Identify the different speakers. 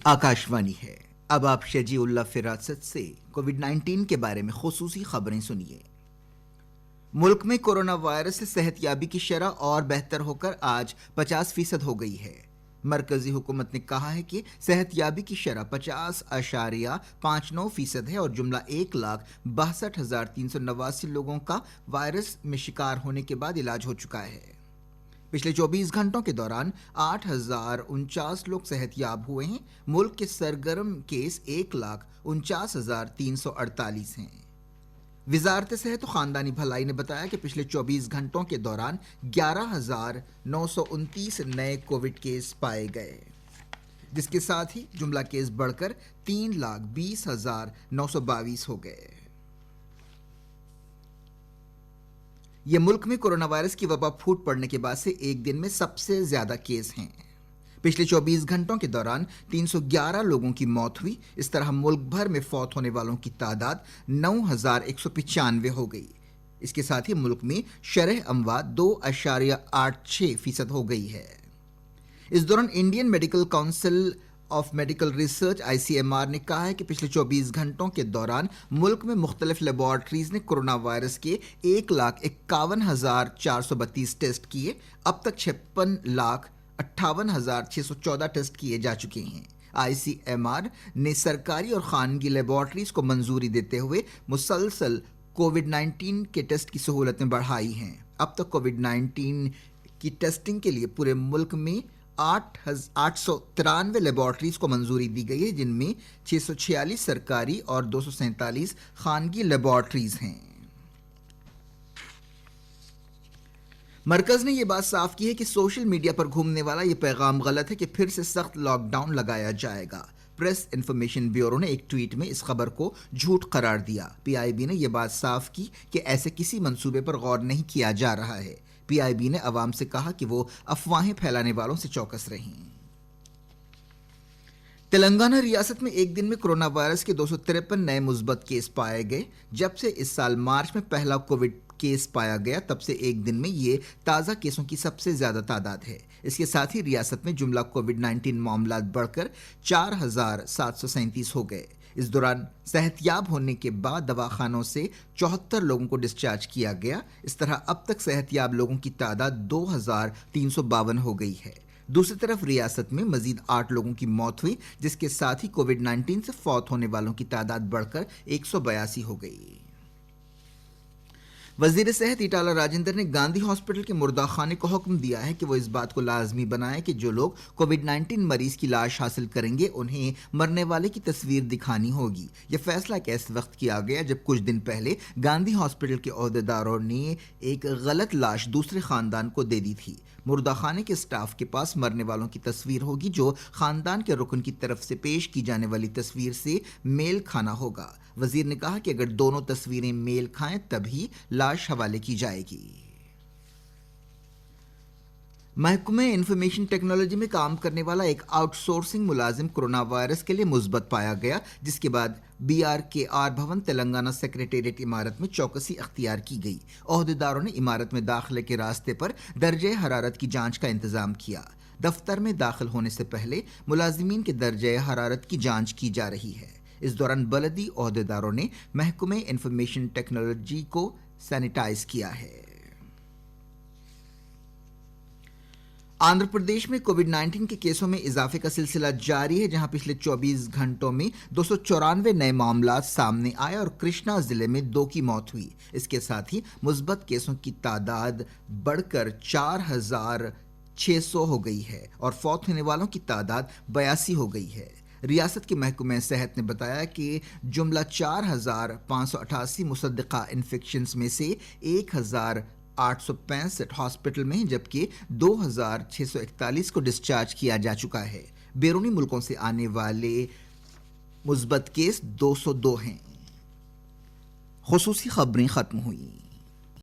Speaker 1: आकाशवाणी है। अब आप शजीउल्ला फिरासत से कोविड-19 के बारे में खुसूसी खबरें सुनिए। मुल्क में कोरोना वायरस से सेहतयाबी की शरह और बेहतर होकर आज 50% हो गई है। मरकजी हुकूमत ने कहा है कि सेहतयाबी की शरह 50.59% है और जुमला 1,62,389 लोगों का वायरस में शिकार होने के बाद इलाज हो चुका है। पिछले 24 घंटों के दौरान 8,049 लोग सेहतयाब हुए हैं। मुल्क के सरगर्म केस 1,49,348 हैं। वजारत सेहत और खानदानी भलाई ने बताया कि पिछले 24 घंटों के दौरान 11,929 नए कोविड केस पाए गए, जिसके साथ ही जुमला केस बढ़कर 3,20,922 हो गए। ये मुल्क में कोरोना वायरस की वबा फूट पड़ने के बाद से एक दिन में सबसे ज्यादा केस हैं। पिछले 24 घंटों के दौरान 311 लोगों की मौत हुई। इस तरह मुल्क भर में फौत होने वालों की तादाद 9,195 हो गई। इसके साथ ही मुल्क में शरह अमवात 2.86% हो गई है। इस दौरान Indian medical council of medical research ICMR ने कहा है कि पिछले 24 घंटों के दौरान मुल्क में मुख्तलिफ लेबॉर्ट्रीज ने कोरोना वायरस के 1,51,432 टेस्ट किए। अब तक 56,58,614 टेस्ट किए जा चुके हैं। ICMR ने सरकारी और खानगी लेबॉर्ट्रीज को मंजूरी देते हुए मुसलसल कोविड-19 के टेस्ट की सहूलतें बढ़ाई हैं। अब तक कोविड-19 की टेस्टिंग के लिए पूरे मुल्क में 893 लेबॉर्ट्रीज को मंजूरी दी गई है, जिनमें 646 सरकारी और 247 खानगी लेबॉर्ट्रीज हैं। मरकज ने यह बात साफ की है कि सोशल मीडिया पर घूमने वाला यह पैगाम गलत है कि फिर से सख्त लॉकडाउन लगाया जाएगा। प्रेस इंफॉर्मेशन ब्यूरो ने एक ट्वीट में इस खबर को झूठ करार दिया। PIB ने यह बात साफ की कि ऐसे किसी मंसूबे पर गौर नहीं किया जा रहा है। PIB ने अवाम से कहा कि वो अफवाहें फैलाने वालों से चौकस रहें। तेलंगाना रियासत में एक दिन में कोरोना वायरस के 253 नए मुस्बत केस पाए गए। जब से इस साल मार्च में पहला कोविड केस पाया गया, तब से एक दिन में ये ताज़ा केसों की सबसे ज्यादा तादाद है। इसके साथ ही रियासत में जुमला कोविड-19 मामला बढ़कर 4,737 हो गए। इस दौरान सेहतयाब होने के बाद दवाखानों से 74 लोगों को डिस्चार्ज किया गया। इस तरह अब तक सेहतयाब लोगों की तादाद 2,352 हो गई है। दूसरी तरफ रियासत में मजीद 8 लोगों की मौत हुई, जिसके साथ ही कोविड-19 से फौत होने वालों की तादाद बढ़कर 182 हो गई। वजीर सेहत इटाला राजेंद्र ने गांधी हॉस्पिटल के मुर्दाखाने को हुक्म दिया है कि वो इस बात को लाजमी बनाए कि जो लोग कोविड-19 मरीज की लाश हासिल करेंगे उन्हें मरने वाले की तस्वीर दिखानी होगी। यह फैसला एक ऐसे वक्त किया गया जब कुछ दिन पहले गांधी हॉस्पिटल के ओहदेदारों ने एक गलत लाश दूसरे खानदान को दे दी थी। मुर्दाखाने के स्टाफ के पास मरने वालों की तस्वीर होगी, जो खानदान के रुकन की तरफ से पेश की जाने वाली तस्वीर से मेल खाना होगा। वजीर ने कहा कि अगर दोनों तस्वीरें मेल खाएं तभी लाश हवाले की जाएगी। महकमे इंफॉर्मेशन टेक्नोलॉजी में काम करने वाला एक आउटसोर्सिंग मुलाजिम कोरोना वायरस के लिए मुस्बत पाया गया, जिसके बाद BRKR भवन तेलंगाना सेक्रेटेरिएट इमारत में चौकसी अख्तियार की गई। ओहदेदारों ने इमारत में दाखिले के रास्ते पर दर्जे हरारत की जांच का इंतजाम किया। दफ्तर में दाखिल होने से पहले मुलाजिमीन के दर्जे हरारत की जांच की जा रही है। इस दौरान बलदी ओहदेदारों ने महकमे इंफॉर्मेशन टेक्नोलॉजी को सैनिटाइज किया है। आंध्र प्रदेश में कोविड-19 के केसों में इजाफे का सिलसिला जारी है, जहां पिछले 24 घंटों में 294 नए मामला सामने आए और कृष्णा जिले में 2 की मौत हुई। इसके साथ ही मुस्बत केसों की तादाद बढ़कर 4,600 हो गई है और फौत होने वालों की तादाद 82 हो गई है। रियासत के महकमे सेहत ने बताया कि जुमला 4,588 मुसद्दक़ा इन्फेक्शंस में से 1,865 हॉस्पिटल में हैं, जबकि 2,641 को डिस्चार्ज किया जा चुका है। बैरूनी मुल्कों से आने वाले मुस्बत केस 202 हैं। खुसूसी खबरें खत्म हुई।